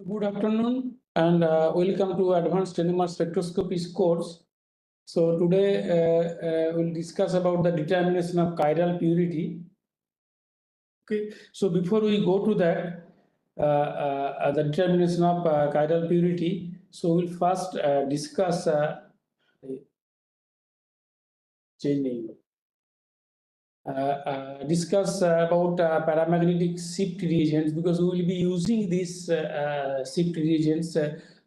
Good afternoon and welcome to Advanced NMR Spectroscopy course. So today we'll discuss about the determination of chiral purity. Okay, so before we go to that, the determination of chiral purity, so we'll first discuss about paramagnetic shift reagents, because we will be using these shift reagents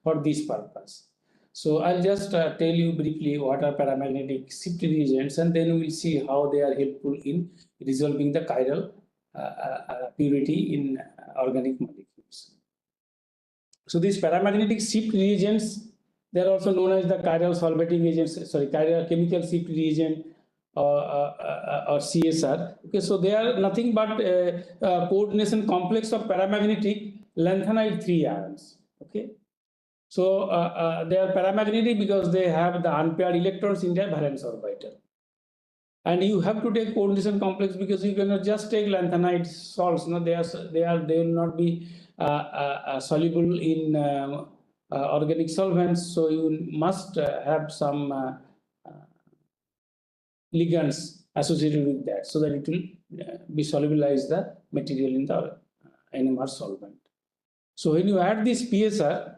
for this purpose. So I'll just tell you briefly what are paramagnetic shift reagents, and then we'll see how they are helpful in resolving the chiral purity in organic molecules. So these paramagnetic shift reagents, they are also known as the chiral solvating agents, chiral chemical shift reagent, or CSR. Okay, so they are nothing but a coordination complex of paramagnetic lanthanide 3 ions. Okay, so they are paramagnetic because they have the unpaired electrons in their valence orbital. And you have to take coordination complex because you cannot just take lanthanide salts. No, they will not be soluble in organic solvents. So you must have some ligands associated with that, so that it will be solubilize the material in the NMR solvent. So when you add this PSR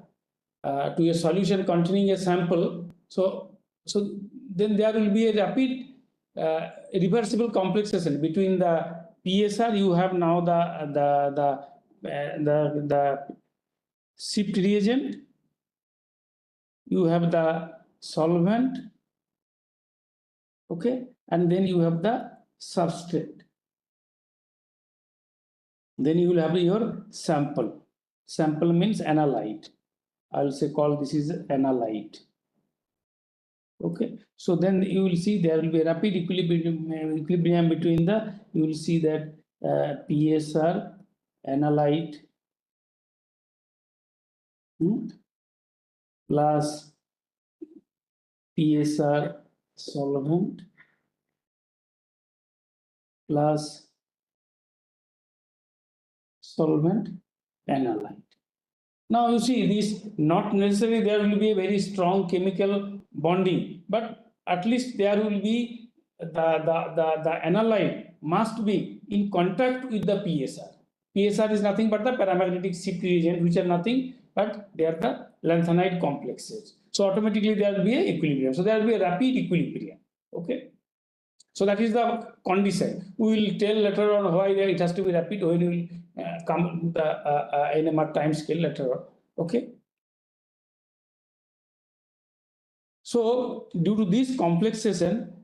to a solution containing a sample, so then there will be a rapid reversible complexation between the PSR. You have now the shift reagent, you have the solvent, okay, and then you have the substrate. Then you will have your sample. Sample means analyte. I will say call this is analyte. Okay, so then you will see there will be a rapid equilibrium between the, you will see that PSR analyte plus PSR solvent plus solvent analyte. Now you see this, not necessarily there will be a very strong chemical bonding, but at least there will be the analyte must be in contact with the PSR. PSR is nothing but the paramagnetic shift reagent, which are nothing but they are the lanthanide complexes. So automatically there will be a equilibrium. So there will be a rapid equilibrium. Okay. So that is the condition. We will tell later on why it has to be rapid when we will come the NMR time scale later on. Okay. So due to this complexation,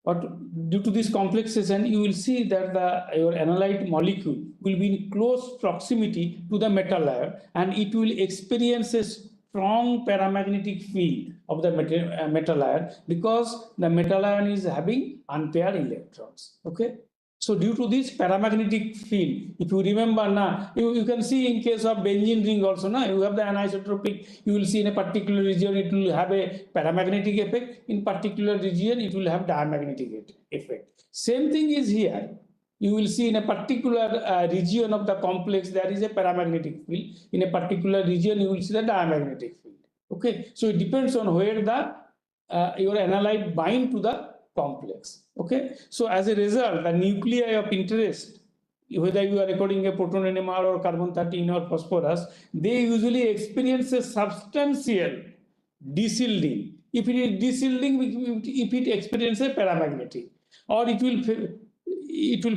you will see that your analyte molecule will be in close proximity to the metal layer, and it will experience a strong paramagnetic field of the metal layer, because the metal ion is having unpaired electrons. Okay. So due to this paramagnetic field, if you remember now, you can see in case of benzene ring also, now you have the anisotropic, you will see in a particular region it will have a paramagnetic effect, in particular region it will have diamagnetic effect. Same thing is here. You will see in a particular region of the complex there is a paramagnetic field, in a particular region you will see the diamagnetic field. Okay, so it depends on where the your analyte bind to the complex. Okay, so as a result, the nuclei of interest, whether you are recording a proton NMR or carbon 13 or phosphorus, they usually experience a substantial deshielding. If it is deshielding, if it experiences a paramagnetic, or it will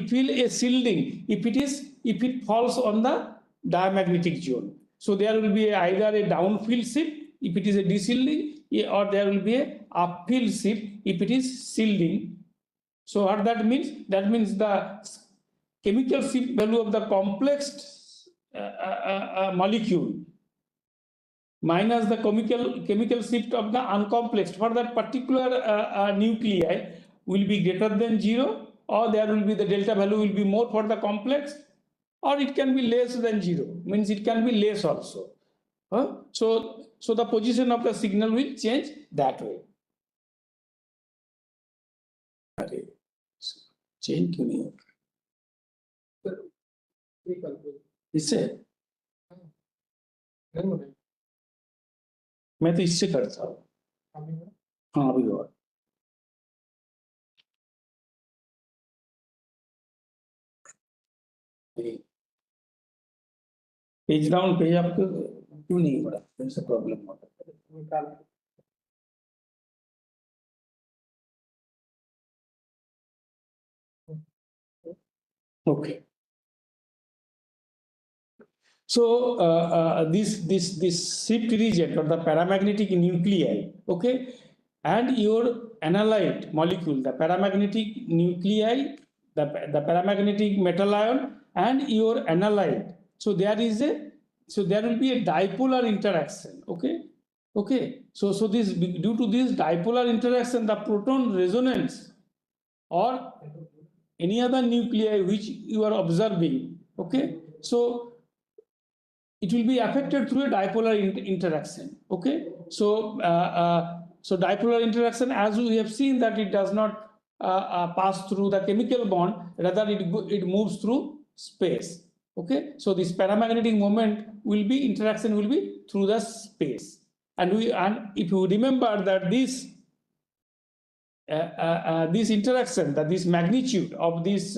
feel a shielding if it falls on the diamagnetic zone. So there will be either a downfield shift if it is a deshielding, or there will be a upfield shift if it is shielding. So what that means? That means the chemical shift value of the complex molecule minus the chemical shift of the uncomplexed for that particular nuclei will be greater than 0, or there will be the delta value will be more for the complex, or it can be less than 0, means it can be less also. So the position of the signal will change that way. Change क्यों नहीं होगा? इससे मैं तो इससे करता हूँ। हाँ अभी और पेज डाउन पेज आपको क्यों नहीं हो रहा, ऐसा प्रॉब्लम होता है। Okay. So this shift region or the paramagnetic nuclei, okay, and your analyte molecule, the paramagnetic nuclei, the paramagnetic metal ion, and your analyte. So there will be a dipolar interaction, okay, okay. So this due to this dipolar interaction, the proton resonance or any other nuclei which you are observing, okay, so it will be affected through a dipolar interaction, okay. So so dipolar interaction, as we have seen, that it does not pass through the chemical bond, rather it moves through space, okay. So this paramagnetic moment will be, interaction will be through the space, and if you remember that this this interaction, that this magnitude of this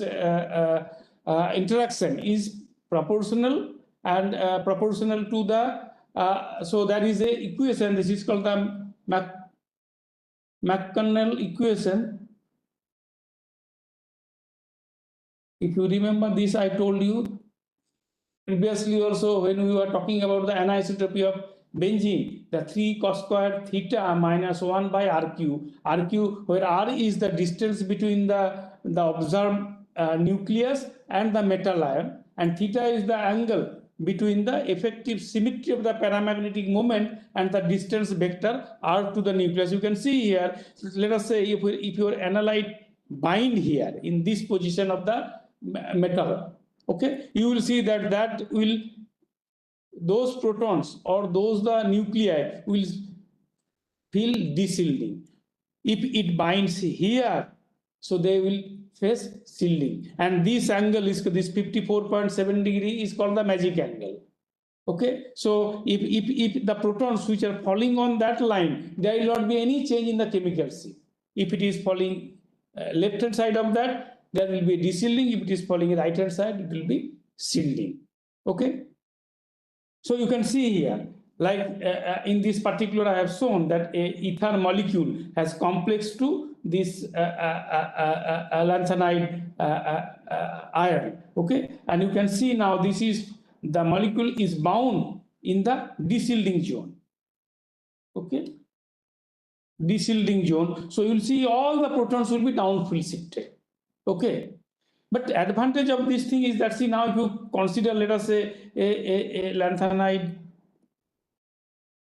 interaction is proportional and proportional to the so there is a equation, this is called the McConnell equation. If you remember this, I told you previously also when we were talking about the anisotropy of benzene, the 3 cos square theta minus 1 by RQ, where R is the distance between the observed nucleus and the metal ion, and theta is the angle between the effective symmetry of the paramagnetic moment and the distance vector R to the nucleus. You can see here, let us say if your analyte bind here in this position of the metal, okay, you will see that those protons or those the nuclei will feel deshielding. If it binds here, so they will face shielding, and this angle is, this 54.7 degree is called the magic angle, okay. So if the protons which are falling on that line, there will not be any change in the chemical shift. If it is falling left hand side of that, there will be deshielding. If it is falling right hand side, it will be shielding, okay. So you can see here, like in this particular, I have shown that a ether molecule has complex to this lanthanide iron, okay. And you can see now this is, the molecule is bound in the deshielding zone, okay, deshielding zone. So you will see all the protons will be downfield shifted, okay. But advantage of this thing is that, see, now if you consider, let us say a lanthanide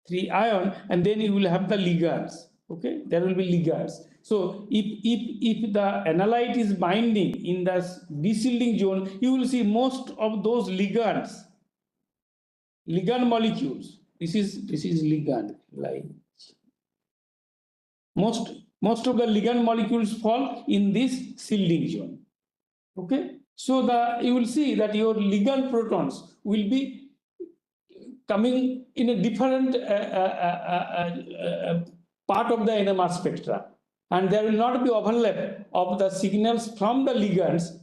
3 ion, and then you will have the ligands, okay, there will be ligands. So if the analyte is binding in the deshielding zone, you will see most of those ligand molecules, this is ligand, like most of the ligand molecules fall in this shielding zone, okay. So you will see that your ligand protons will be coming in a different part of the NMR spectra, and there will not be overlap of the signals from the ligands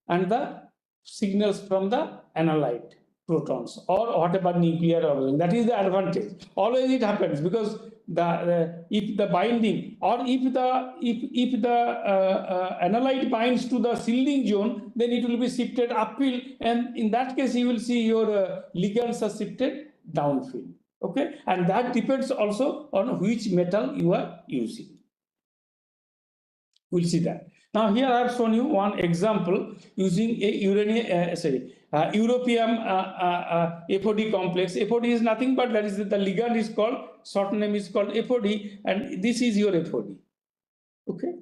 and the signals from the analyte protons or whatever nuclear organism. That is the advantage. Always it happens, because if the binding, or if the analyte binds to the shielding zone, then it will be shifted upfield, and in that case you will see your ligands are shifted downfield, okay. And that depends also on which metal you are using. We'll see that. Now here I have shown you one example using a europium FOD complex. FOD is nothing but, that is, the ligand is called, short name is called FOD, and this is your FOD, okay.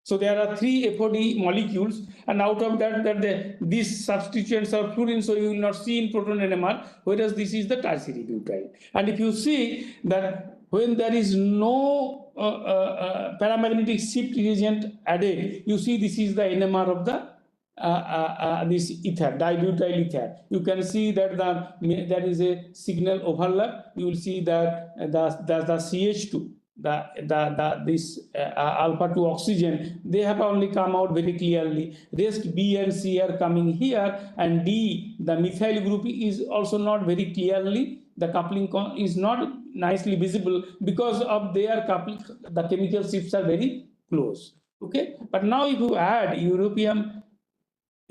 So there are 3 FOD molecules, and out of that these substituents are fluorine, so you will not see in proton NMR, whereas this is the tertiary butyl. And if you see that when there is no paramagnetic shift reagent added, you see this is the NMR of the this ether, dibutyl ether. You can see that there is a signal overlap. You will see that the CH2, this alpha 2 oxygen, they have only come out very clearly. Rest B and C are coming here, and D, the methyl group, is also not very clearly. The coupling is not nicely visible because of their coupling. The chemical shifts are very close. Okay, but now if you add europium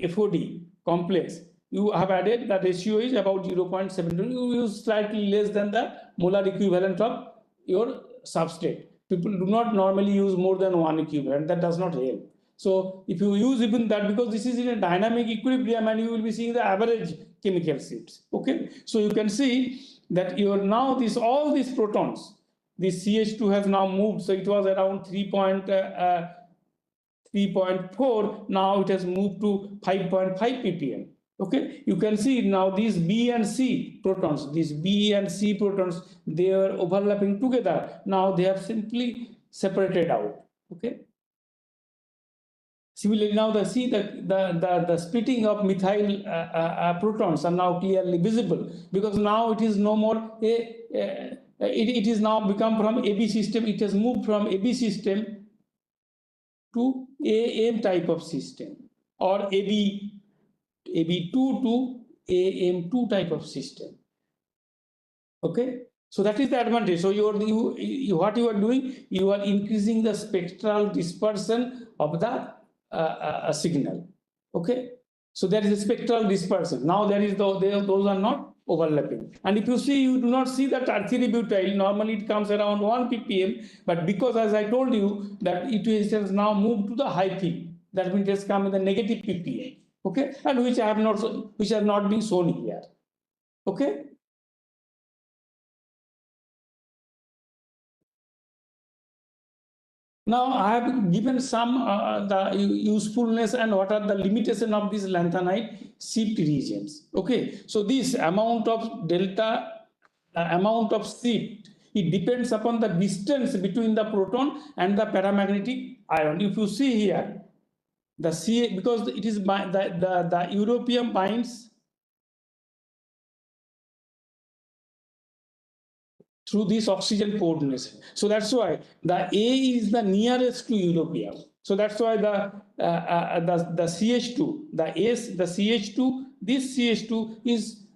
FOD complex, you have added, the ratio is about 0.7. You use slightly less than the molar equivalent of your substrate. People do not normally use more than one equivalent. That does not help. So if you use even that, because this is in a dynamic equilibrium, and you will be seeing the average chemical shifts. Okay, so you can see that you are now all these protons, this CH2 has now moved. So it was around 3.4, now it has moved to 5.5 ppm. Okay, you can see now these B and C protons, they are overlapping together. Now they have simply separated out. Okay. Similarly, now the splitting of methyl protons are now clearly visible, because now it is no more it is now become from AB system. It has moved from AB system to AM type of system, or AB2 to AM2 type of system. Okay, so that is the advantage. So what you are doing, you are increasing the spectral dispersion of the signal. Okay, so there is a spectral dispersion. Now those are not overlapping. And if you see, you do not see that tertiary butyl. Normally it comes around 1 ppm, but because, as I told you, that it has now moved to the high peak, that means it has come in the negative ppm. Okay, and which has not been shown here. Okay. Now I have given some the usefulness and what are the limitation of these lanthanide shift regions. Okay, so this amount of delta, amount of shift, it depends upon the distance between the proton and the paramagnetic ion. If you see here, the CA, because it is the europium binds through this oxygen pore donation. So that's why the A is the nearest to europium. So that's why the CH2, the CH2, this CH2 is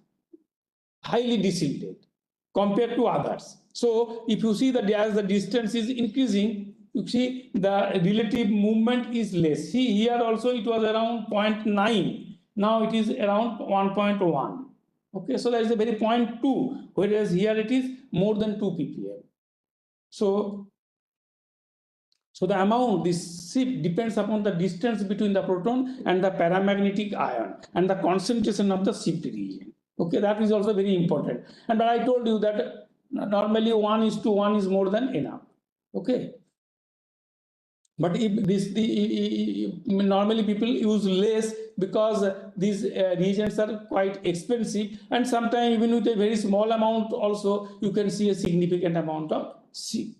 highly distilled compared to others. So if you see that as the distance is increasing, you see the relative movement is less. See here also it was around 0.9. Now it is around 1.1. Okay, so that is a very 0.2, whereas here it is more than 2 ppm. So the amount, this shift depends upon the distance between the proton and the paramagnetic ion and the concentration of the shift region. Okay, that is also very important. And I told you that normally 1:1 is more than enough. Okay. But if normally people use less because these reagents are quite expensive, and sometimes even with a very small amount also you can see a significant amount of shift.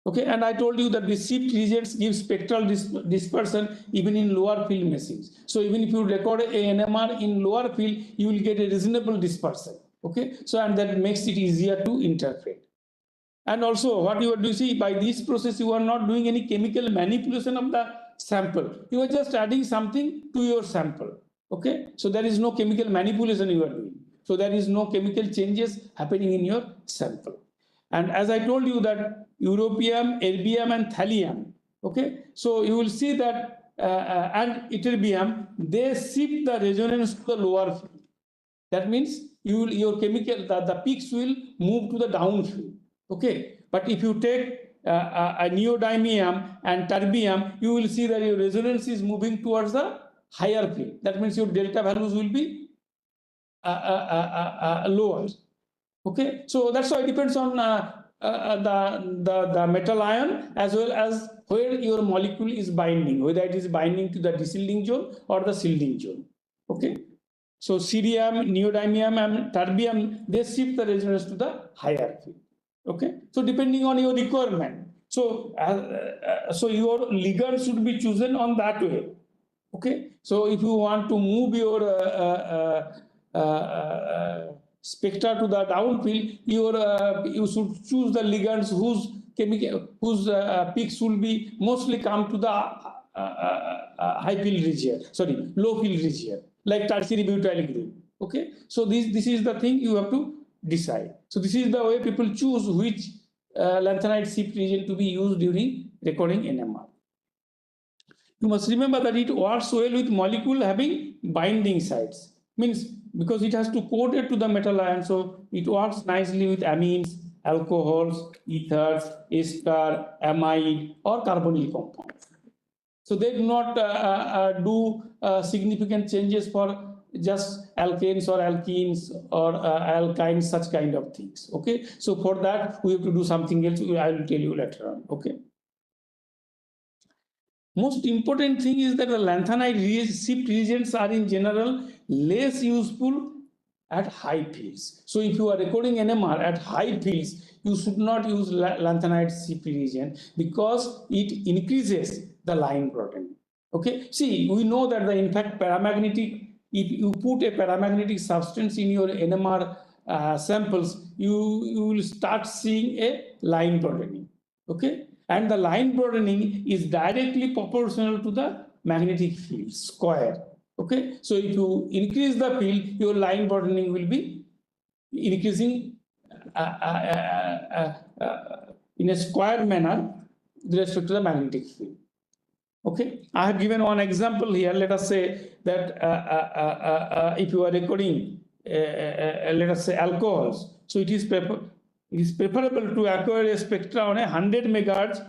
Okay, and I told you that the shift reagents give spectral dispersion even in lower field machines. So even if you record a NMR in lower field, you will get a reasonable dispersion. Okay, so and that makes it easier to interpret. And also, what you do see, by this process, you are not doing any chemical manipulation of the sample. You are just adding something to your sample. Okay, so there is no chemical manipulation you are doing. So there is no chemical changes happening in your sample. And as I told you that europium, erbium, and thallium. Okay, so you will see that and ytterbium, they shift the resonance to the lower field. That means your chemical, the peaks will move to the downfield. Okay, but if you take a neodymium and terbium, you will see that your resonance is moving towards the higher field. That means your delta values will be lower. Okay, so that's why it depends on the metal ion as well as where your molecule is binding, whether it is binding to the desilting zone or the silting zone. Okay. So cerium, neodymium, and terbium, they shift the resonance to the higher field. Okay, so depending on your requirement, so so your ligand should be chosen on that way. Okay, so if you want to move your spectra to the downfield, you should choose the ligands whose peaks will be mostly come to the high field region, sorry, low field region, like tertiary butyl group. Okay, so this is the thing you have to decide. So this is the way people choose which lanthanide shift region to be used during recording NMR. You must remember that it works well with molecule having binding sites. Means because it has to coat it to the metal ion, so it works nicely with amines, alcohols, ethers, ester, amide, or carbonyl compounds. So they do not do significant changes for just alkanes or alkenes or alkynes, such kind of things. Okay, so for that we have to do something else. I will tell you later on. Okay. Most important thing is that the lanthanide shift reagents are in general less useful at high fields. So if you are recording NMR at high fields, you should not use lanthanide shift reagent because it increases the line broadening. Okay, see, we know that in fact paramagnetic, if you put a paramagnetic substance in your NMR samples, you will start seeing a line broadening. Okay, and the line broadening is directly proportional to the magnetic field square. Okay, so if you increase the field, your line broadening will be increasing in a square manner with respect to the magnetic field. Okay, I have given one example here. Let us say that if you are recording, let us say alcohols, so it is preferable to acquire a spectra on a 100 megahertz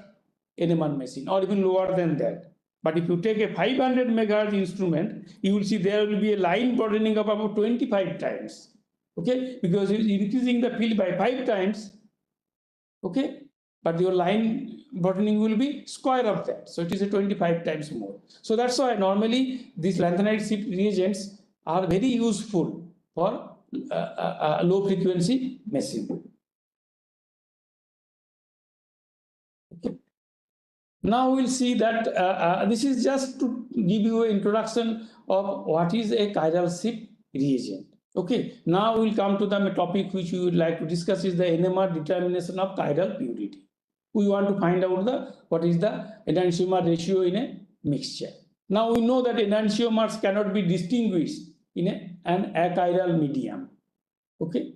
NMR machine or even lower than that. But if you take a 500 megahertz instrument, you will see there will be a line broadening of about 25 times. Okay, because it is increasing the field by 5 times. Okay, but your line broadening will be square of that. So it is a 25 times more. So that's why normally these lanthanide shift reagents are very useful for low frequency meshing. Okay. Now we'll see that this is just to give you an introduction of what is a chiral shift reagent. Okay, now we'll come to the topic which we would like to discuss is the NMR determination of chiral purity. We want to find out what is the enantiomer ratio in a mixture. Now we know that enantiomers cannot be distinguished in an achiral medium. Okay,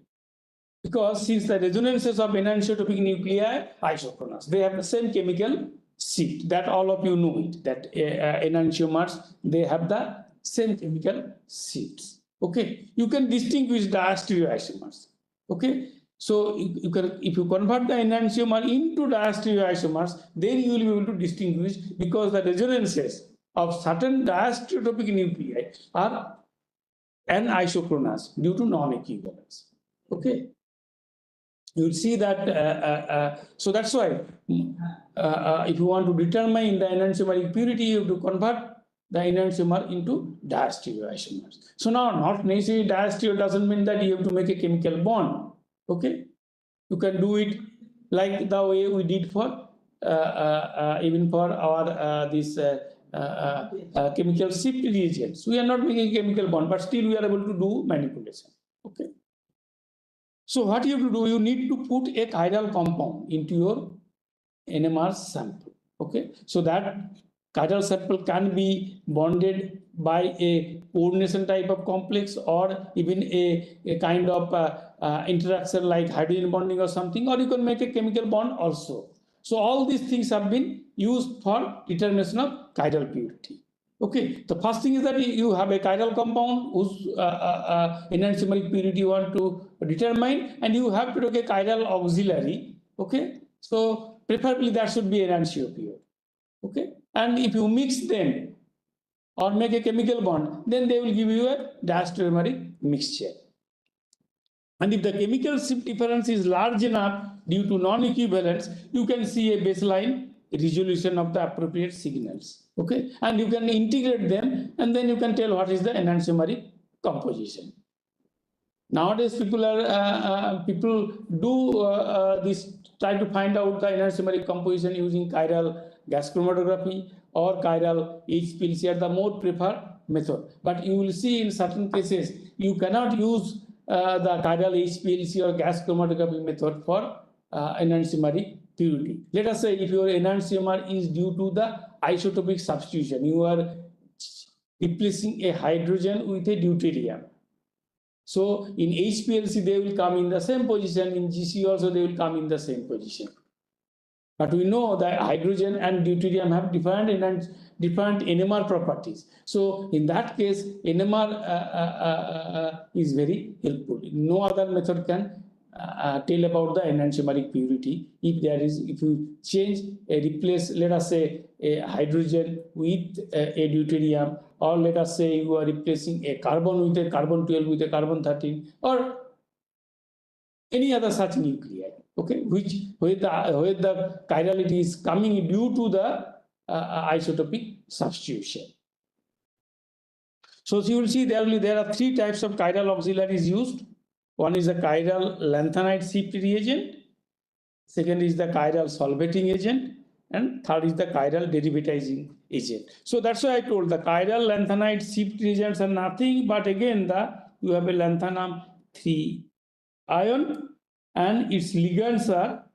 because since the resonances of enantiotropic nuclei are isochronous, they have the same chemical shift. That all of you know it. That enantiomers, they have the same chemical shifts. Okay, you can distinguish the diastereoisomers. Okay, so you can, if you convert the enantiomer into diastereoisomers, then you will be able to distinguish, because the resonances of certain diastereotropic nuclei are anisochronous due to non-equivalence. Okay, you will see that. So that's why if you want to determine the enantiomeric purity, you have to convert the enantiomer into diastereoisomers. So now, not necessarily diastereo doesn't mean that you have to make a chemical bond. Okay, you can do it like the way we did for even for our this chemical shift reagents. We are not making a chemical bond, but still we are able to do manipulation. Okay. So what you have to do, you need to put a chiral compound into your NMR sample. Okay, so that chiral sample can be bonded by a coordination type of complex, or even a kind of interaction like hydrogen bonding or something, or you can make a chemical bond also. So all these things have been used for determination of chiral purity. Okay, the first thing is that you have a chiral compound whose enantiomeric purity you want to determine, and you have to take a chiral auxiliary. Okay, so preferably that should be enantiopure. Okay, and if you mix them or make a chemical bond, then they will give you a diastereomeric mixture. And if the chemical shift difference is large enough due to non-equivalence, you can see a baseline resolution of the appropriate signals. Okay, and you can integrate them, and then you can tell what is the enantiomeric composition. Nowadays, people do this, try to find out the enantiomeric composition using chiral gas chromatography or chiral HPLC are the more preferred method. But you will see in certain cases you cannot use the chiral HPLC or gas chromatography method for enantiomer purity. Let us say if your enantiomer is due to the isotopic substitution, you are replacing a hydrogen with a deuterium. So in HPLC they will come in the same position, in GC also they will come in the same position. But we know that hydrogen and deuterium have different NMR properties. So in that case, NMR is very helpful. No other method can tell about the enantiomeric purity. If you replace, let us say, a hydrogen with a deuterium, or let us say you are replacing a carbon with a carbon 12 with a carbon 13, or any other such nuclei, okay, where the chirality is coming due to the isotopic substitution. So you will see there are three types of chiral auxiliaries used. One is the chiral lanthanide shift reagent, second is the chiral solvating agent, and third is the chiral derivatizing agent. So that's why I told the chiral lanthanide shift reagents are nothing but again you have a lanthanum 3 ion, and its ligands are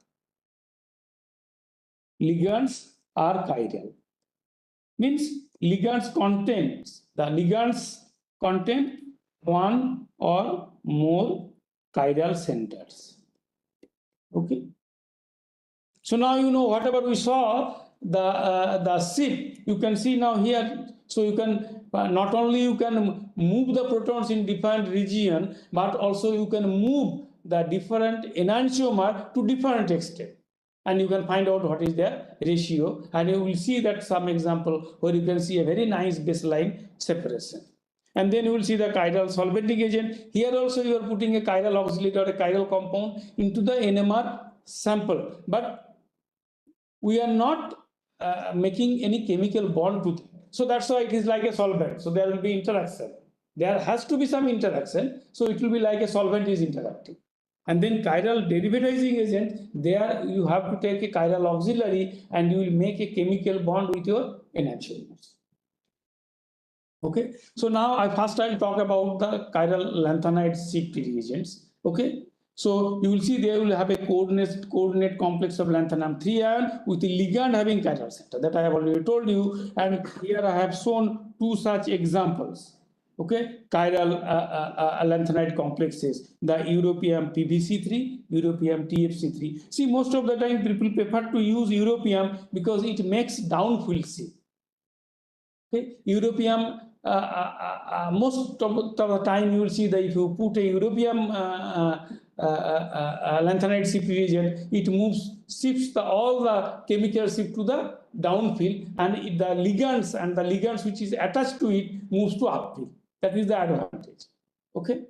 chiral. Means ligands contain one or more chiral centers. Okay. So now you know whatever we saw, the shift you can see now here. So you can not only you can move the protons in different region, but also you can move the different enantiomer to different extent, and you can find out what is their ratio, and you will see that some example where you can see a very nice baseline separation. And then you will see the chiral solvating agent. Here also you are putting a chiral auxiliary or a chiral compound into the NMR sample, but we are not making any chemical bond with it. So that's why it is like a solvent. So there will be interaction. There has to be some interaction. So it will be like a solvent is interacting. And then chiral derivatizing agent, there you have to take a chiral auxiliary and you will make a chemical bond with your enantiomers. Okay. So now I'll talk about the chiral lanthanide shift reagents. Okay. So you will see they will have a coordinate complex of lanthanum 3 ion with a ligand having chiral center, that I have already told you. And here I have shown two such examples. Okay, chiral lanthanide complexes, the europium PVC3, europium TFC3. See, most of the time people prefer to use europium because it makes downfield shift. Okay, europium, most of the time you will see that if you put a europium lanthanide shift reagent, it shifts all the chemical shift to the downfield, and the ligands which is attached to it moves to upfield. That is the advantage. Okay.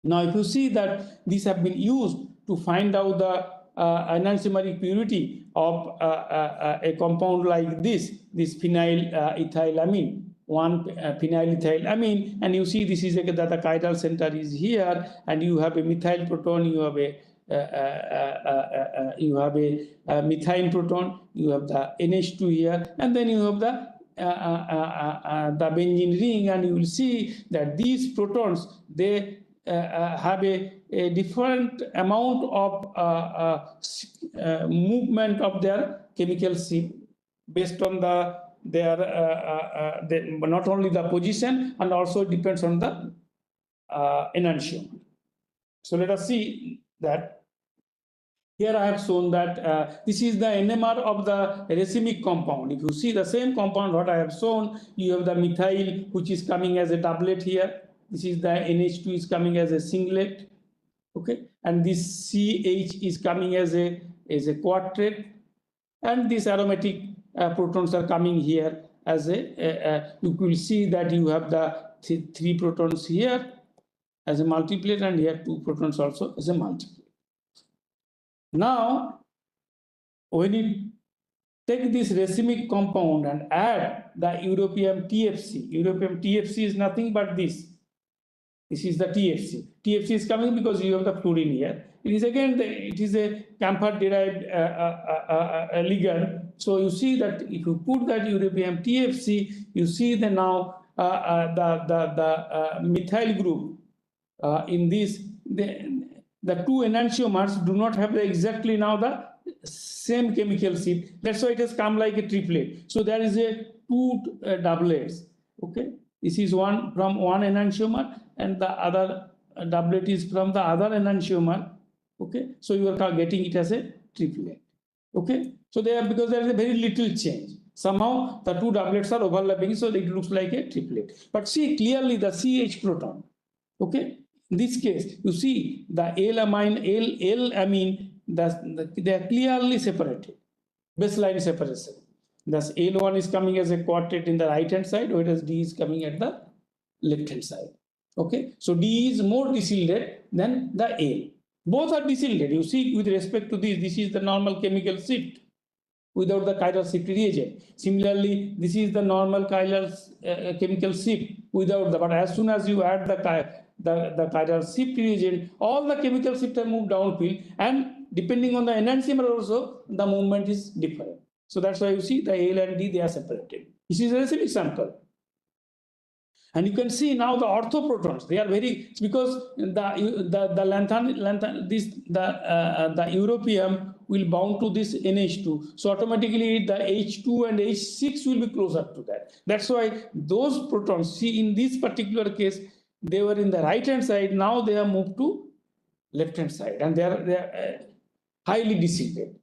Now, if you see that these have been used to find out the enantiomeric purity of a compound like this phenyl ethylamine, one phenyl ethylamine, and you see this is that the chiral center is here, and you have a methyl proton, you have a methine proton, you have the NH2 here, and then you have the benzene ring, and you will see that these protons, they have a different amount of movement of their chemical shift based on not only the position, and also depends on the enantiomer. So let us see that. Here I have shown that this is the NMR of the racemic compound. If you see the same compound what I have shown, you have the methyl which is coming as a doublet here. This is the NH2 is coming as a singlet. Okay, and this CH is coming as a quartet, and these aromatic protons are coming here as you will see that you have the three protons here as a multiplet, and here two protons also as a multiplet. Now, when you take this racemic compound and add the europium TFC is nothing but this. This is the TFC. TFC is coming because you have the fluorine here. It is again it is a camphor derived ligand So you see that if you put that europium TFC, you see the now the methyl group in this, the two enantiomers do not have the exactly now the same chemical shift. That's why it has come like a triplet. So there is a two doublets. Okay, this is one from one enantiomer and the other doublet is from the other enantiomer. Okay, so you are getting it as a triplet. Okay, so they are, because there is a very little change. Somehow the two doublets are overlapping, so it looks like a triplet. But see clearly the CH proton. Okay, in this case, you see the L amine, they are clearly separated, baseline separation. Thus, L1 is coming as a quartet in the right hand side, whereas D is coming at the left hand side. Okay, so D is more desilted than the L. Both are desilted. You see, with respect to this is the normal chemical shift without the chiral shift reagent. Similarly, this is the normal chiral chemical shift without the, but as soon as you add the chiral shift reagent, all the chemical shift are moved downfield, and depending on the enantiomer also, the movement is different. So that's why you see the L and D, they are separated. This is a recipe sample. And you can see now the orthoprotons, they are very, because the europium will bound to this NH2. So automatically the H2 and H6 will be closer to that. That's why those protons, see in this particular case, they were in the right hand side, now they are moved to left hand side, and they are highly desilted.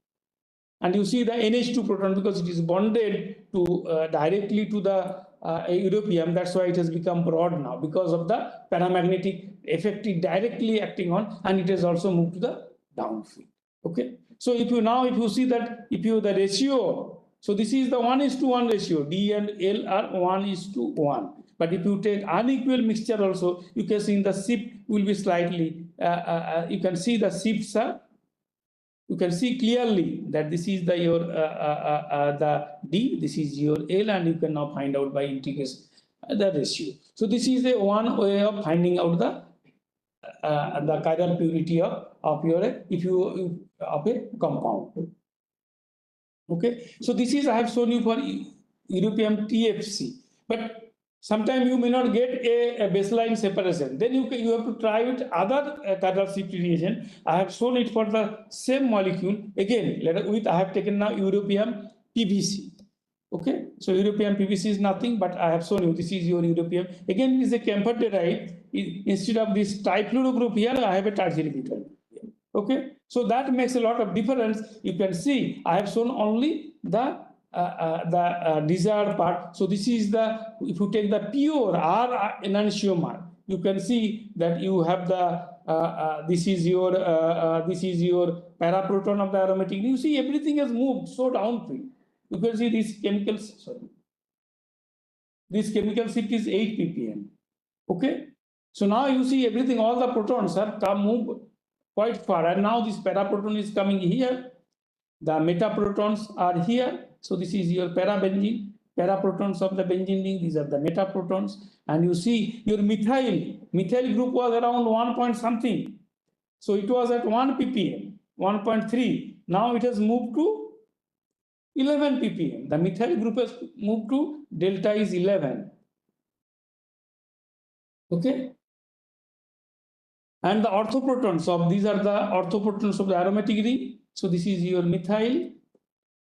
And you see the NH2 proton, because it is bonded to directly to the europium, that's why it has become broad now, because of the paramagnetic effect it directly acting on, and it has also moved to the downfield. Okay, so if you see that, if you the ratio, so this is the 1:1 ratio, D and L are 1:1. But if you take unequal mixture also, you can see the shift will be slightly, you can see the shifts are, you can see clearly that this is the your the D, this is your L, and you can now find out by integration the ratio. So this is the one way of finding out the chiral purity of your of a compound. Okay, so this is I have shown you for europium TFC, but sometimes you may not get a baseline separation. Then you have to try with other chiral shift reagent. I have shown it for the same molecule. Again, I have taken now europium PVC. Okay, so europium PVC is nothing, but I have shown you this is your europium. Again, it is a camphor derived. Instead of this trifluoro group here, I have a tertiary butyl. Okay, so that makes a lot of difference. You can see I have shown only the desired part. So this is the, if you take the pure R enantiomer, you can see that you have the this is your paraproton of the aromatic. You see everything has moved so downfield. You can see these chemicals. Sorry, this chemical shift is 8 ppm. Okay, so now you see everything, all the protons have moved quite far, and now this paraproton is coming here. The metaprotons are here. So this is your parabenzene, paraprotons of the benzene ring. These are the metaprotons, and you see your methyl group was around 1 point something. So it was at 1 ppm, 1.3. Now it has moved to 11 ppm. The methyl group has moved to delta is 11. Okay. And the orthoprotons of these are the orthoprotons of the aromatic ring. So this is your methyl,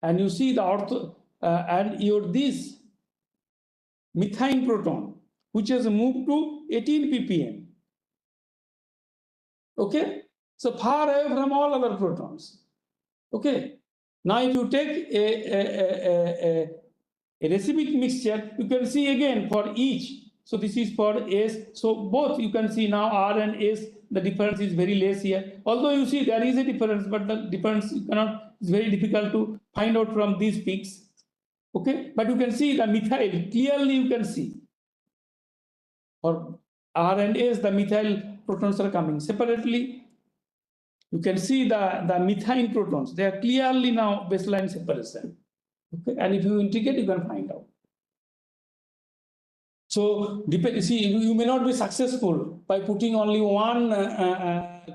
and you see the ortho and your this methine proton, which has moved to 18 ppm. Okay, so far away from all other protons. Okay, now if you take a reciproc mixture, you can see again for each. So this is for S. So both you can see now R and S, the difference is very less here. Although you see there is a difference, but the difference you cannot, it's very difficult to find out from these peaks. Okay, but you can see the methyl, clearly you can see. For R and S, the methyl protons are coming separately. You can see the methine protons, they are clearly now baseline separation. Okay, and if you integrate, you can find out. So, see, you may not be successful by putting only one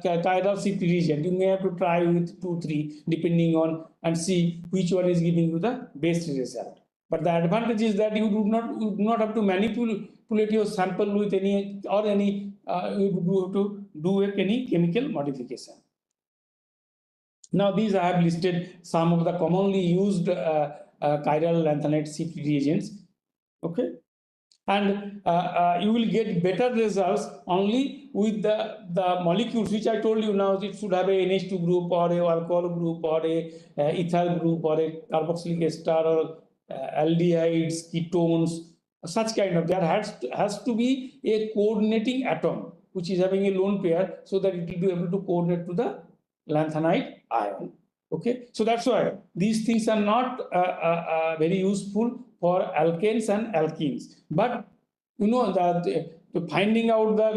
chiral shift reagent. You may have to try with 2, 3, depending on and see which one is giving you the best result. But the advantage is that you do not have to manipulate your sample with any you do have to do any chemical modification. Now these I have listed some of the commonly used chiral lanthanide shift reagents. Okay. And you will get better results only with the molecules which I told you now. It should have a NH2 group or a alcohol group or a ethyl group or a carboxylic ester or aldehydes, ketones, such kind of. There has to be a coordinating atom which is having a lone pair so that it will be able to coordinate to the lanthanide ion. Okay, so that's why these things are not very useful for alkanes and alkenes. But you know that finding out the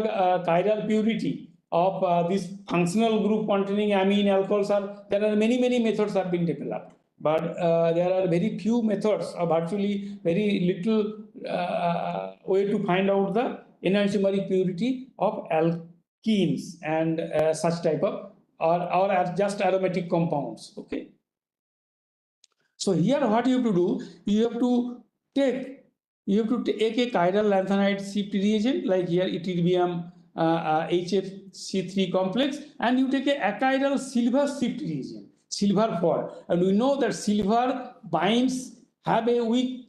chiral purity of this functional group containing amine alcohols there are many methods have been developed. But there are very few methods, or virtually very little way to find out the enantiomeric purity of alkenes and such type of or just aromatic compounds. Okay. So here what you have to do, you have to take a chiral lanthanide shift reagent, like here ytterbium HFC3 complex, and you take a achiral silver shift reagent, silver 4, and we know that silver have a weak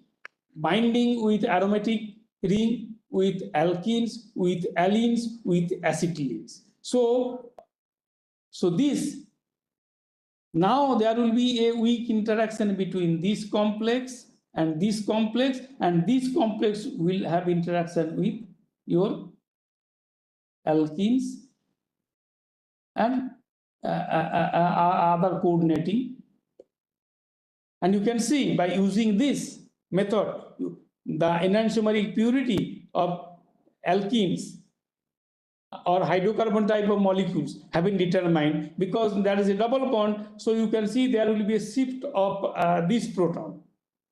binding with aromatic ring, with alkenes, with allenes, with acetylenes. So this, now there will be a weak interaction between this complex and this complex, and this complex will have interaction with your alkenes and other coordinating. And you can see by using this method, the enantiomeric purity of alkenes or hydrocarbon type of molecules have been determined, because there is a double bond. So you can see there will be a shift of this proton.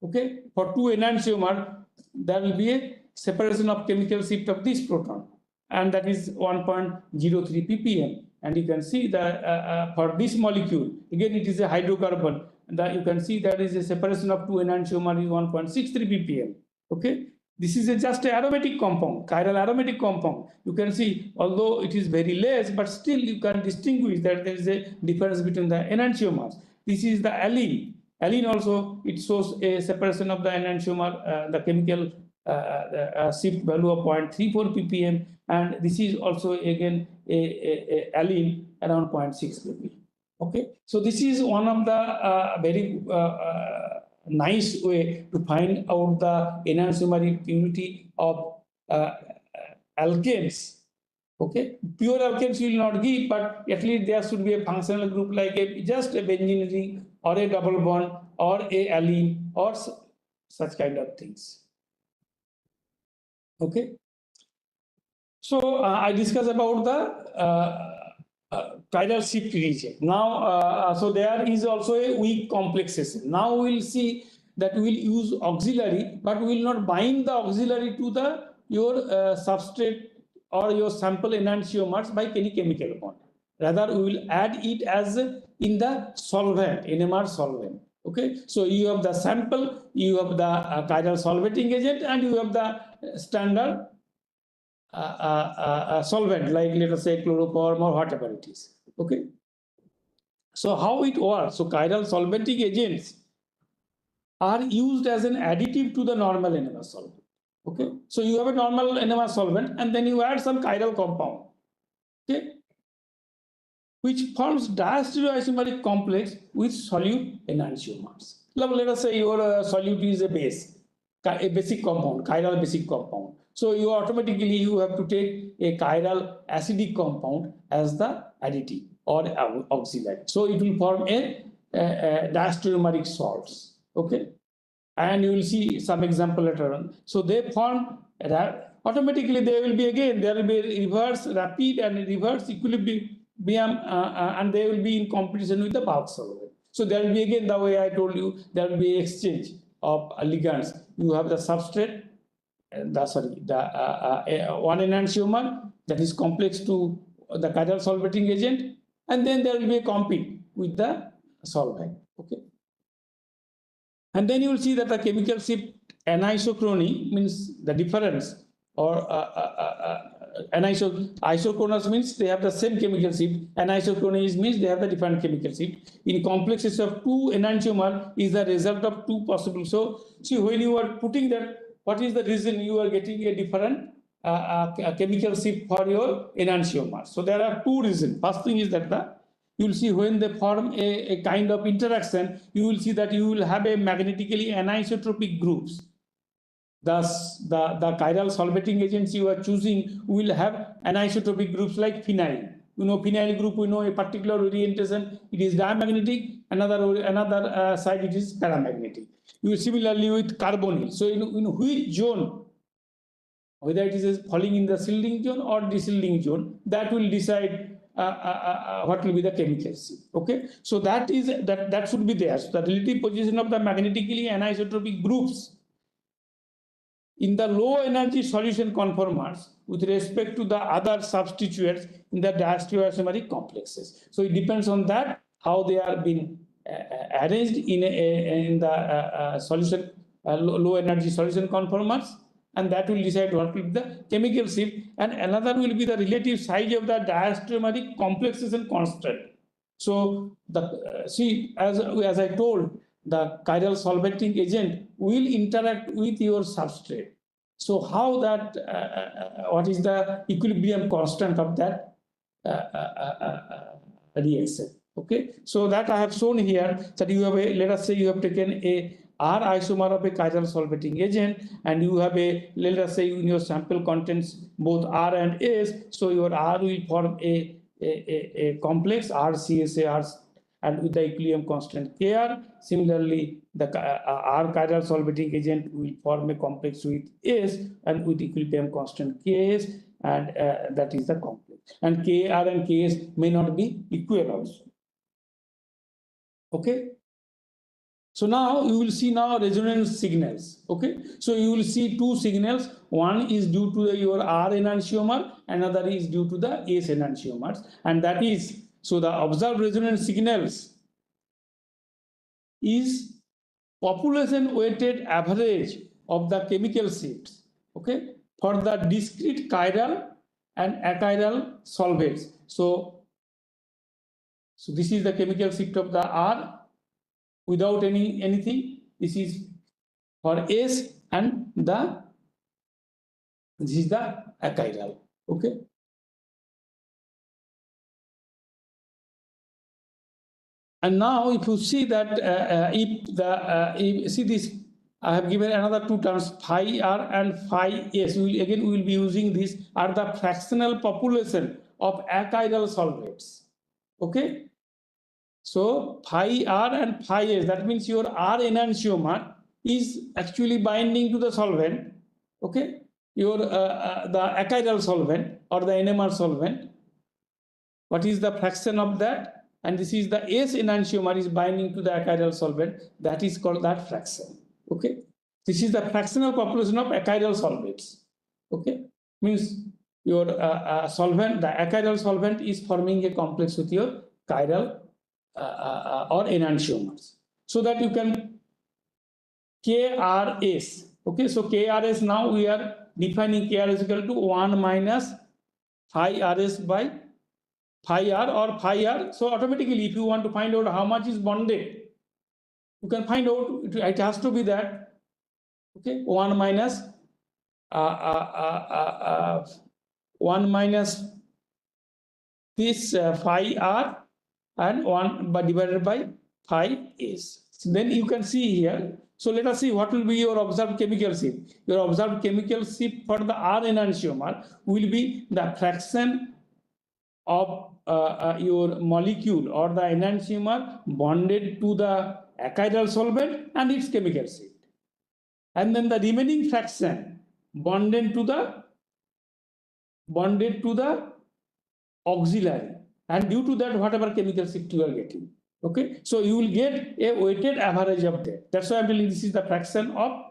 Okay, for 2 enantiomer, there will be a separation of chemical shift of this proton, and that is 1.03 ppm. And you can see that for this molecule, again it is a hydrocarbon, that you can see there is a separation of 2 enantiomer is 1.63 ppm. Okay. This is just an aromatic compound, chiral aromatic compound. You can see, although it is very less, but still you can distinguish that there is a difference between the enantiomers. This is the allene. Allene also, it shows a separation of the enantiomer, the chemical shift value of 0.34 ppm, and this is also again a allene around 0.6 ppm. Okay, so this is one of the very nice way to find out the enantiomeric purity of alkanes. Okay, pure alkanes will not give, but at least there should be a functional group like just a benzene ring or a double bond or a allene or such kind of things. Okay, so I discussed about the chiral shift region. Now, so there is also a weak complexation. Now we will see that we will use auxiliary, but we will not bind the auxiliary to your substrate or your sample enantiomers by any chemical bond. Rather, we will add it as in the solvent, NMR solvent. Okay, so you have the sample, you have the chiral solvating agent, and you have the standard solvent, like let us say chloroform or whatever it is. Okay, so how it works? So chiral solvating agents are used as an additive to the normal NMR solvent. Okay, so you have a normal NMR solvent and then you add some chiral compound, okay, which forms diastereoisomeric complex with solute enantiomers. Now let us say your solute is a base, a basic compound, chiral basic compound. So you automatically you have to take a chiral acidic compound as the additive or auxiliary. So it will form a diastereomeric salts. Okay, and you will see some example later on. So they form automatically. There will be again there will be reverse rapid and reverse equilibrium, and they will be in competition with the bulk solvent. So there will be again the way I told you, there will be exchange of ligands. You have the substrate. One enantiomer that is complex to the chiral solvating agent, and then there will be a compete with the solvent. Okay. And then you will see that the chemical shift anisochrony means the difference, or isochronous means they have the same chemical shift. Anisochrony means they have the different chemical shift. In complexes of two enantiomer is the result of two possible. So see, when you are putting that, what is the reason you are getting a different chemical shift for your enantiomer? So there are two reasons. First thing is that you will see when they form a kind of interaction, you will see that you will have a magnetically anisotropic groups. Thus, the chiral solvating agents you are choosing will have anisotropic groups like phenyl. You know, phenyl group, we know a particular orientation, it is diamagnetic, another side it is paramagnetic. You similarly with carbonyl. So in which zone, whether it is falling in the shielding zone or deshielding zone, that will decide what will be the chemical shift. Okay, so that should be there. So the relative position of the magnetically anisotropic groups in the low energy solution conformers with respect to the other substituents in the diastereoisomeric complexes. So it depends on that how they are being arranged in the solution low energy solution conformers, and that will decide what will be the chemical shift, and another will be the relative size of the diastereomeric complexes and constant. So the see, as I told, the chiral solvating agent will interact with your substrate. So how that what is the equilibrium constant of that reaction? Okay, so that I have shown here, that you have a, let us say you have taken a R isomer of a chiral solvating agent, and you have a, let us say in your sample contains both R and S, so your R will form a complex RCSA, and with the equilibrium constant Kr. Similarly, the R chiral solvating agent will form a complex with S and with equilibrium constant Ks, and that is the complex. And Kr and Ks may not be equal also. Okay. So now you will see now resonance signals. Okay, so you will see two signals. One is due to your R enantiomer, another is due to the S enantiomers, and that is, so the observed resonance signals is population weighted average of the chemical shifts. Okay, for the discrete chiral and achiral solvates. So this is the chemical shift of the R without anything. This is for S, and this is the achiral. Okay. And now if you see that if see this, I have given another two terms, phi R and phi S. We will be using this are the fractional population of achiral solvates. Okay. So phi R and phi S, that means your R enantiomer is actually binding to the solvent. Okay, your the achiral solvent or the NMR solvent. What is the fraction of that? And this is the S enantiomer is binding to the achiral solvent. That is called that fraction. Okay, this is the fractional population of achiral solvates. Okay, means your solvent, the achiral solvent is forming a complex with your chiral or enantiomers, so that you can KRS. Okay, so KRS, now we are defining KR is equal to 1 minus phi RS by phi R or phi R. So automatically, if you want to find out how much is bonded, you can find out it has to be that. Okay, 1 minus 1 minus this phi R and 1 divided by phi S. So then you can see here. So let us see what will be your observed chemical shift. Your observed chemical shift for the R enantiomer will be the fraction of your molecule or the enantiomer bonded to the achiral solvent and its chemical shift, and then the remaining fraction bonded to the auxiliary, and due to that whatever chemical shift you are getting. Okay, so you will get a weighted average of that. That's why I'm telling this is the fraction of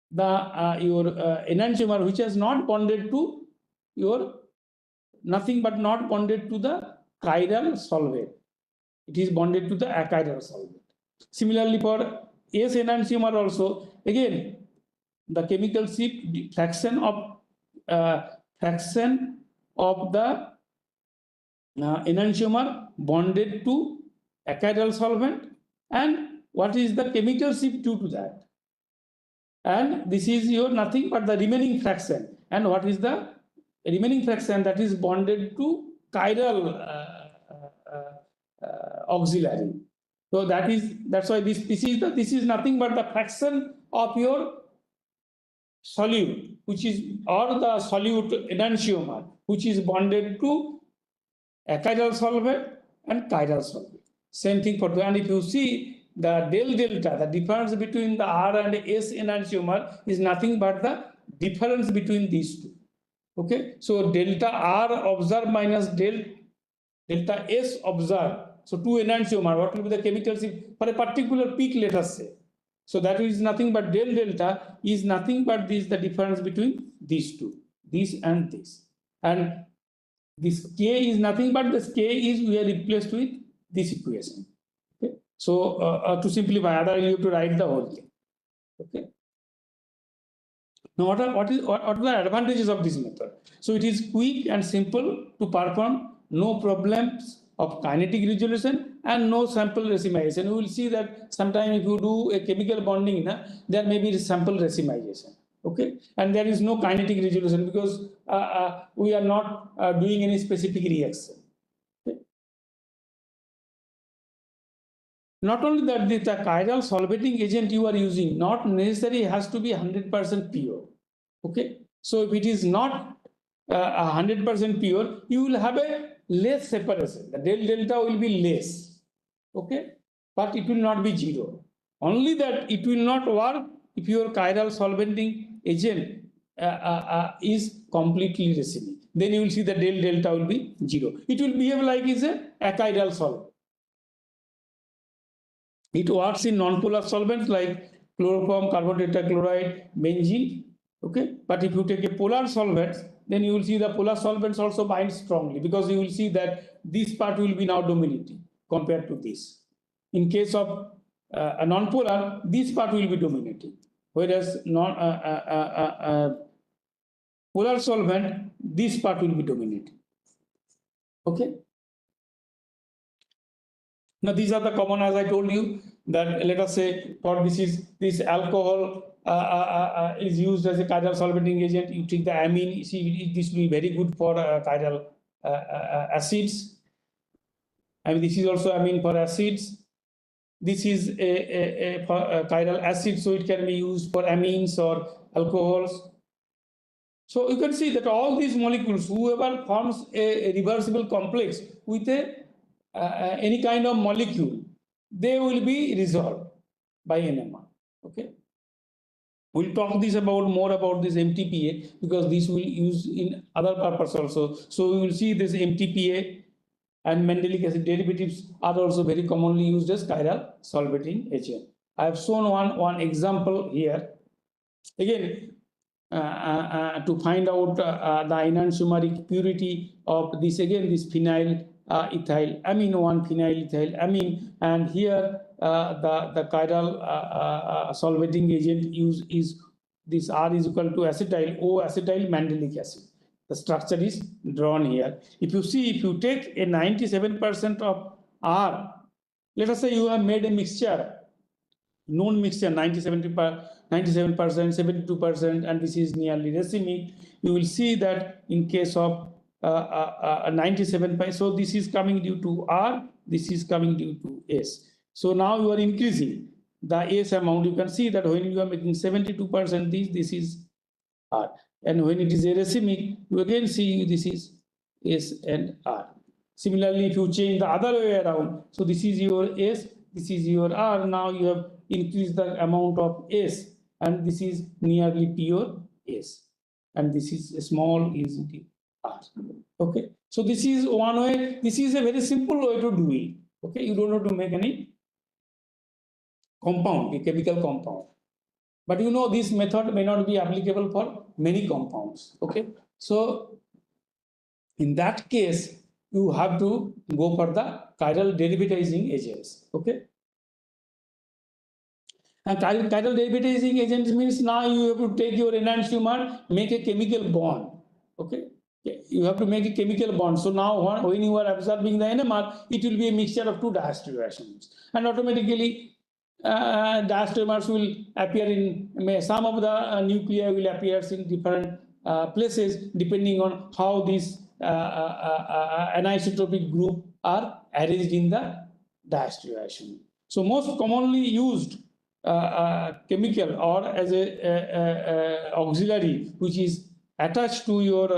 the your enantiomer which has not bonded to your nothing but not bonded to the chiral solvent. It is bonded to the achiral solvent. Similarly, for S enantiomer also, again, the chemical shift fraction of the enantiomer bonded to achiral solvent, and what is the chemical shift due to that? And this is your nothing but the remaining fraction. And what is the remaining fraction? That is bonded to chiral auxiliary. So that's why this is nothing but the fraction of your solute, which is, or the solute enantiomer, which is bonded to achiral solvent and chiral solvent. Same thing for the, and if you see the del delta, the difference between the R and S enantiomer is nothing but the difference between these two. Okay, so delta R observed minus delta S observed. So two enantiomer, what will be the chemical shift for a particular peak, let us say. So that is nothing but del delta is nothing but this, the difference between these two, this and this. And this K is nothing but this K is we are replaced with this equation. Okay. So to simplify, otherwise you have to write the whole thing. Okay. Now what are the advantages of this method? So it is quick and simple to perform, no problems of kinetic resolution and no sample racemization. You will see that sometimes if you do a chemical bonding, there may be sample racemization. Okay, and there is no kinetic resolution because we are not doing any specific reaction. Okay. Not only that, the chiral solvating agent you are using not necessarily has to be 100% pure. Okay, so if it is not 100% pure, you will have a less separation. The del delta will be less. Okay, but it will not be zero. Only that it will not work if your chiral solvating agent is completely racemic. Then you will see the del delta will be zero. It will behave like is a achiral solvent. It works in non-polar solvents like chloroform, carbon tetrachloride, benzene. Okay, but if you take a polar solvent, then you will see the polar solvents also bind strongly because you will see that this part will be now dominating compared to this. In case of a non-polar, this part will be dominating, whereas polar solvent, this part will be dominating. Okay. Now these are the common, as I told you, that let us say for this alcohol is used as a chiral solvating agent. You take the amine. See, this will be very good for chiral acids. I mean, this is also amine for acids. This is a chiral acid, so it can be used for amines or alcohols. So you can see that all these molecules, whoever forms a reversible complex with any kind of molecule, they will be resolved by NMR. Okay. We'll talk more about this MTPA because this will use in other purpose also. So we will see this MTPA and Mendelic acid derivatives are also very commonly used as chiral solvating agent. I have shown one example here. Again, to find out the enantiomeric purity of this, again, this phenyl ethyl amine, 1-phenyl ethyl amine, and here the chiral solvating agent used is this R is equal to acetyl O acetyl mandelic acid. The structure is drawn here. If you see, if you take a 97% of R, let us say you have made a mixture, known mixture 97%, 72%, and this is nearly racemic, you will see that in case of 97%, so this is coming due to R, this is coming due to S. So now you are increasing the S amount. You can see that when you are making 72%, this is R. And when it is a racemic, you again see this is S and R. Similarly, if you change the other way around, so this is your S, this is your R, now you have increased the amount of S, and this is nearly pure S, and this is a small is R. Okay, so this is one way. This is a very simple way to do it. Okay, you don't have to make any compound, a chemical compound. But you know, this method may not be applicable for many compounds. Okay, so In that case, you have to go for the chiral derivatizing agents. Okay. And chiral derivatizing agents means now you have to take your enantiomer, make a chemical bond. Okay. You have to make a chemical bond. So now when you are absorbing the NMR, it will be a mixture of two diastereoisomers. And automatically diastereomers will appear in some of the nuclei will appear in different places depending on how these anisotropic group are arranged in the diastereoisomer. So most commonly used chemical or as a auxiliary which is attached to your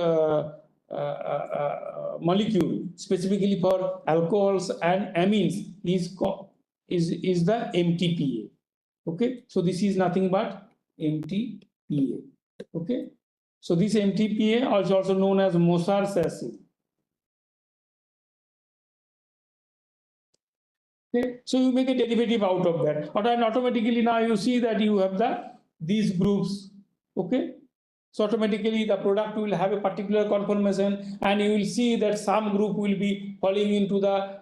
molecule specifically for alcohols and amines is the MTPA. Okay, so this is nothing but MTPA. Okay, so this MTPA is also known as Moser's acid. Okay, so you make a derivative out of that, and automatically now you see that you have these groups. Okay, so automatically the product will have a particular conformation, and you will see that some group will be falling into the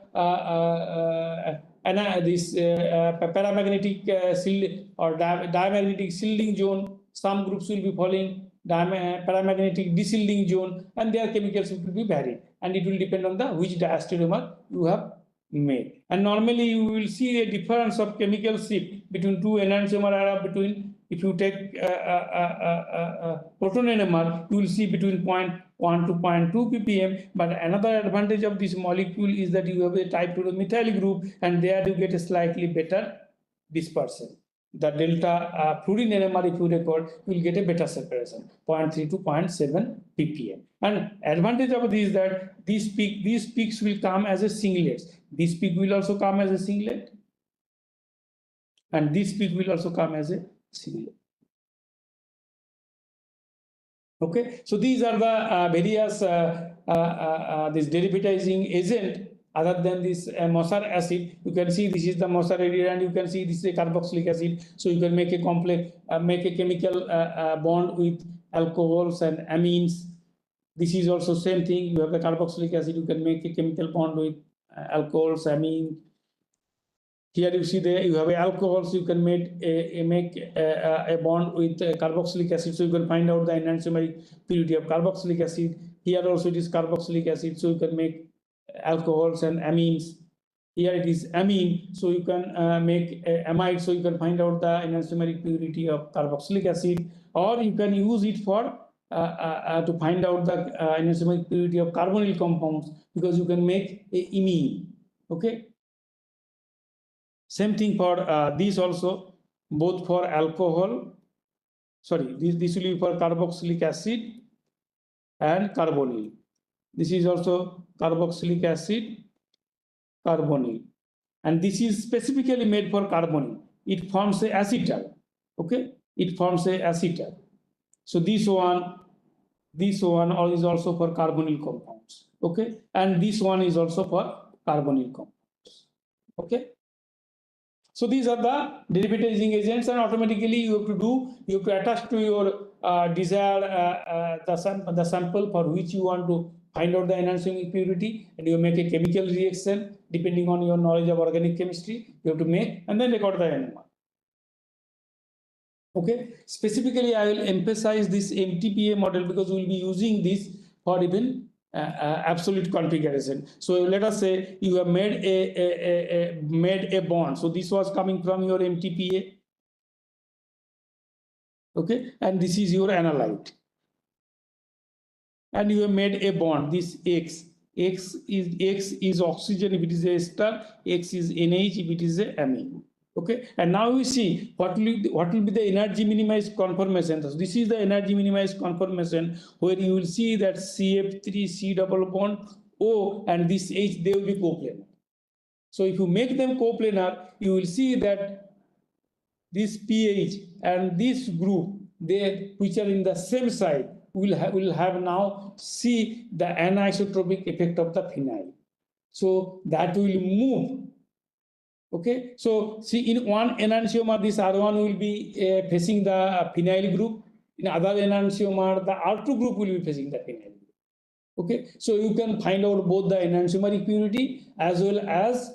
paramagnetic shield or diamagnetic shielding zone. Some groups will be falling paramagnetic deshielding zone, and their chemicals will be varied, and it will depend on the which diastereomer you have made. And normally you will see a difference of chemical shift between two enantiomer between. If you take proton NMR, you will see between 0.1 to 0.2 ppm. But another advantage of this molecule is that you have a type 2 methyl group, and there you get a slightly better dispersion. The delta fluorine NMR, if you record, you will get a better separation, 0.3 to 0.7 ppm. And advantage of this is that these peaks will come as a singlets. This peak will also come as a singlet, and this peak will also come as a singlet. Okay, so these are the various this derivatizing agent. Other than this Moser acid, you can see this is the Moser area, and you can see this is a carboxylic acid. So you can make a complex, make a chemical bond with alcohols and amines. This is also same thing. You have the carboxylic acid. You can make a chemical bond with alcohols, amine. Here you see you have alcohols. You can make a bond with carboxylic acid. So you can find out the enantiomeric purity of carboxylic acid. Here also it is carboxylic acid. So you can make alcohols and amines. Here it is amine. So you can make amide. So you can find out the enantiomeric purity of carboxylic acid, or you can use it for to find out the enantiomeric purity of carbonyl compounds, because you can make a imine. Okay. Same thing for these also, both for alcohol. Sorry, this will be for carboxylic acid and carbonyl. This is also carboxylic acid, carbonyl, and this is specifically made for carbonyl. It forms a acetal. Okay, it forms a acetal. So this one is also for carbonyl compounds. Okay, and this one is also for carbonyl compounds. Okay. So these are the derivatizing agents, and automatically you have to attach to your desired the sample for which you want to find out the enantiomeric purity, and you make a chemical reaction depending on your knowledge of organic chemistry. You have to make and then record the NMR. Okay, specifically I will emphasize this MTPA model because we will be using this for even absolute configuration. So let us say you have made a bond. So this was coming from your MTPA. Okay, and this is your analyte. And you have made a bond. This X is oxygen if it is a star. X is NH if it is a amine. Okay, and now we see what will be the energy minimized conformation. So this is the energy minimized conformation where you will see that CF3 C double bond O and this H, they will be coplanar. So if you make them coplanar, you will see that this pH and this group, which are in the same side, will have now see the anisotropic effect of the phenyl. So that will move. Okay, so see in one enantiomer, this R1 will be facing the phenyl group. In other enantiomer, the R2 group will be facing the phenyl group. Okay, so you can find out both the enantiomer purity as well as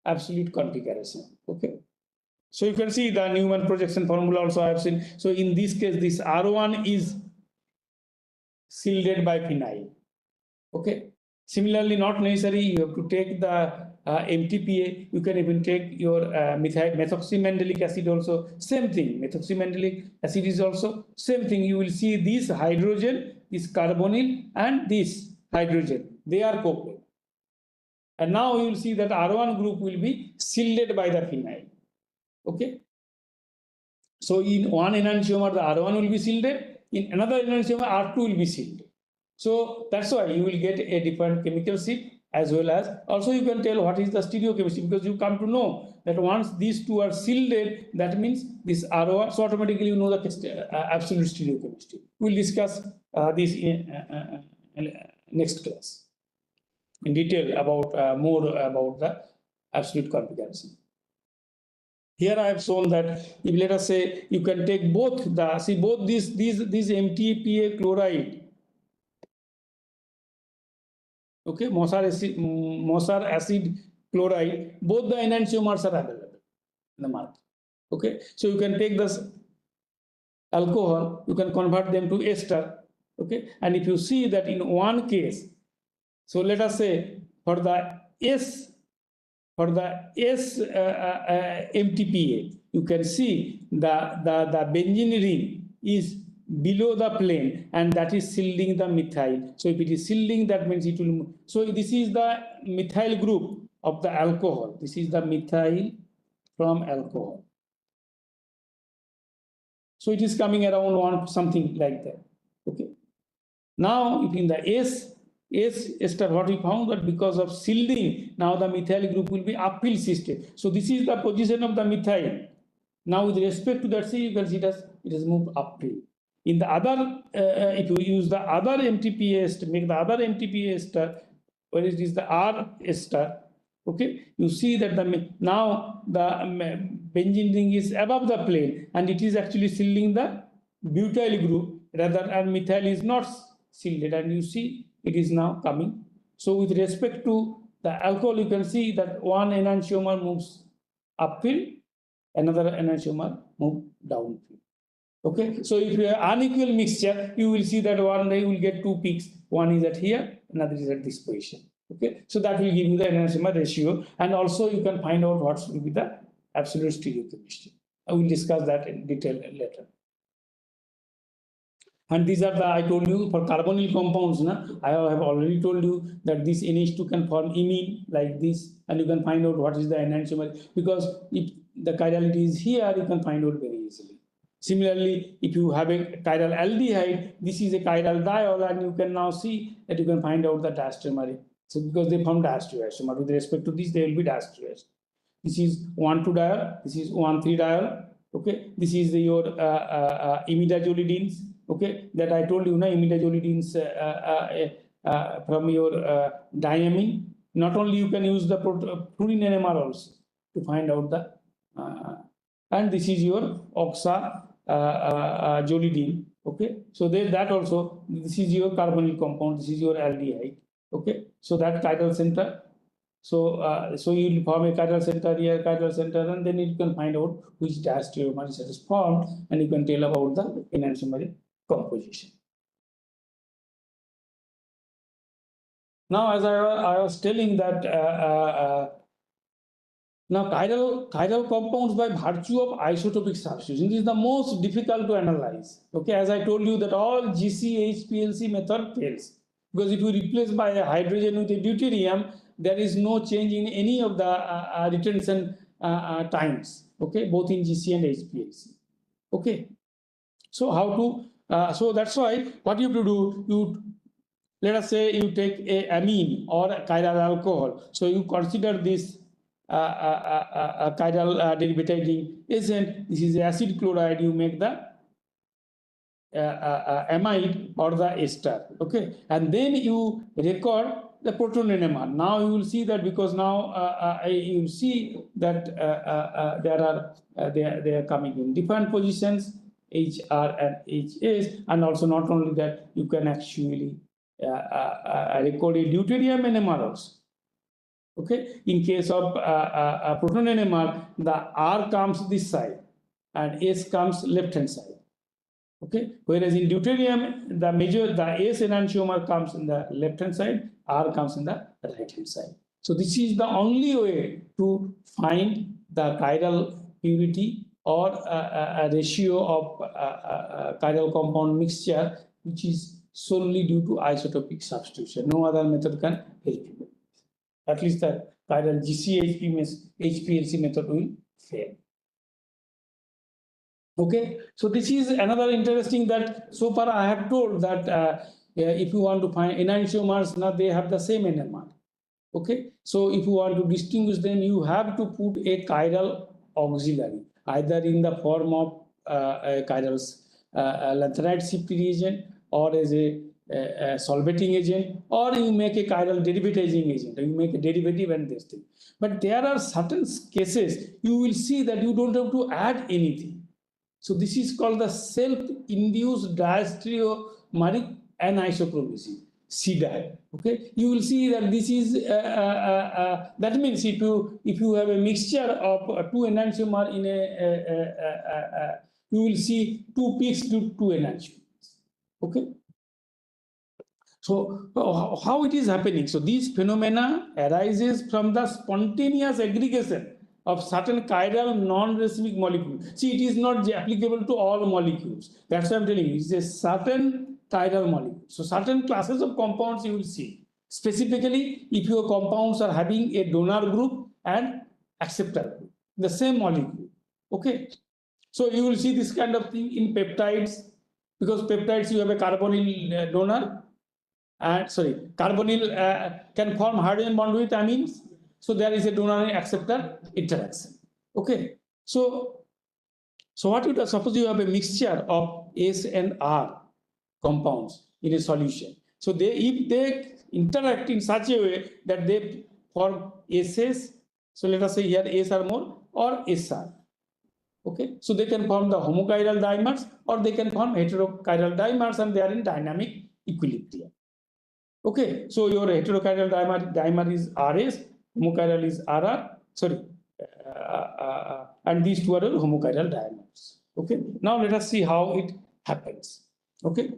absolute configuration. Okay, so you can see the Newman projection formula also I have seen. So in this case, this R1 is shielded by phenyl. Okay, similarly, not necessary you have to take the MTPA. You can even take your methoxymandelic acid also. Same thing. Methoxymandelic acid is also same thing. You will see this hydrogen, this carbonyl, and this hydrogen. They are coupled. And now you will see that R1 group will be shielded by the phenyl. Okay. So in one enantiomer, the R1 will be shielded. In another enantiomer, R2 will be shielded. So that's why you will get a different chemical sheet, as well as also you can tell what is the stereochemistry, because you come to know that once these two are shielded, that means this R1, so automatically you know the absolute stereochemistry. We'll discuss this in next class in detail about more about the absolute configuration. Here I have shown that if let us say you can take both the both these MTPA chloride, okay, Mosar acid chloride, both the enantiomers are available in the market. Okay, so you can take this alcohol, you can convert them to ester. Okay, and if you see that in one case, so let us say for the S MTPA, you can see the benzene ring is below the plane, and that is shielding the methyl. So if it is shielding, that means it will. So this is the methyl group of the alcohol. This is the methyl from alcohol. So it is coming around one something like that. Okay. Now, if in the S ester, what we found that because of shielding, now the methyl group will be uphill shifted. So this is the position of the methyl. Now, with respect to that, see, you can see it has moved uphill. In the other, if you use the other MTPA ester, make the other MTPA ester, where it is the R ester, okay, you see that now the benzene ring is above the plane, and it is actually shielding the butyl group, rather, and methyl is not shielded, and you see it is now coming. So with respect to the alcohol, you can see that one enantiomer moves uphill, another enantiomer move downfill. Okay, so if you have unequal mixture, you will see that one day you will get two peaks. One is at here, another is at this position. Okay, so that will give you the enantiomer ratio, and also you can find out what will be the absolute stereochemistry. I will discuss that in detail later. And these are the, I told you, for carbonyl compounds, I have already told you that this NH2 can form imine like this, and you can find out what is the enantiomer, because if the chirality is here, you can find out very easily. Similarly, if you have a chiral aldehyde, this is a chiral diol, and you can now see that you can find out the diastereomeric. So because they form diastereoisomer, with respect to this, they will be diastereoisomer. This is 1,2-diol, this is 1,3-diol. Okay, this is your imidazolidines. Okay, that I told you, imidazolidines from your diamine. Not only you can use the purine NMR also to find out the, and this is your oxazolidine. Okay, so that also, this is your carbonyl compound, this is your aldehyde. Okay, so that chiral center. So, so you will form a chiral center here, chiral center, and then you can find out which diastereomer is formed, and you can tell about the enantiomeric composition. Now, as I was telling that now chiral compounds, by virtue of isotopic substitution, is the most difficult to analyze. Okay, as I told you that all GC-HPLC method fails, because if you replace by a hydrogen with a deuterium, there is no change in any of the retention times. Okay, both in GC and HPLC. Okay, so how to so that's why what you have to do, you let us say you take a amine or a chiral alcohol. So you consider this chiral derivatizing agent. This is acid chloride. You make the amide or the ester. Okay, and then you record the proton NMR. Now you will see that, because now you see that they are coming in different positions, HR and HS, and also not only that, you can actually recorded deuterium NMR also. Okay, in case of proton NMR, the R comes this side and S comes left hand side. Okay, whereas in deuterium, the S enantiomer comes in the left hand side, R comes in the right hand side. So this is the only way to find the chiral purity or a ratio of chiral compound mixture, which is solely due to isotopic substitution. No other method can help you. At least the chiral GC-HPLC method will fail. Okay, so this is another interesting that so far I have told that if you want to find enantiomers, now they have the same NMR. Okay, so if you want to distinguish them, you have to put a chiral auxiliary, either in the form of a chiral lanthanide shift reagent or as a solvating agent, or you make a chiral derivatizing agent, you make a derivative and this thing. But there are certain cases you will see that you don't have to add anything. So this is called the self-induced diastereomeric anisochromacy, CDI. Okay, you will see that this is that means if you have a mixture of two enantiomers in you will see two peaks to two enantiomers. Okay. So how it is happening? So these phenomena arises from the spontaneous aggregation of certain chiral non-racemic molecules. See, it is not applicable to all molecules. That's what I'm telling you. It's a certain chiral molecule. So certain classes of compounds you will see. Specifically, if your compounds are having a donor group and acceptor group, the same molecule. Okay. So you will see this kind of thing in peptides, because peptides you have a carbonyl donor. Carbonyl can form hydrogen bond with amines. So there is a donor and acceptor interaction. Okay. So what you do, suppose you have a mixture of S and R compounds in a solution. So if they interact in such a way that they form SS, so let us say here S are more or SR. Okay. So they can form the homochiral dimers or they can form heterochiral dimers, and they are in dynamic equilibrium. Okay, so your heterochiral dimer is RS, homochiral is RR, sorry, and these two are homochiral dimers. Okay, now let us see how it happens. Okay,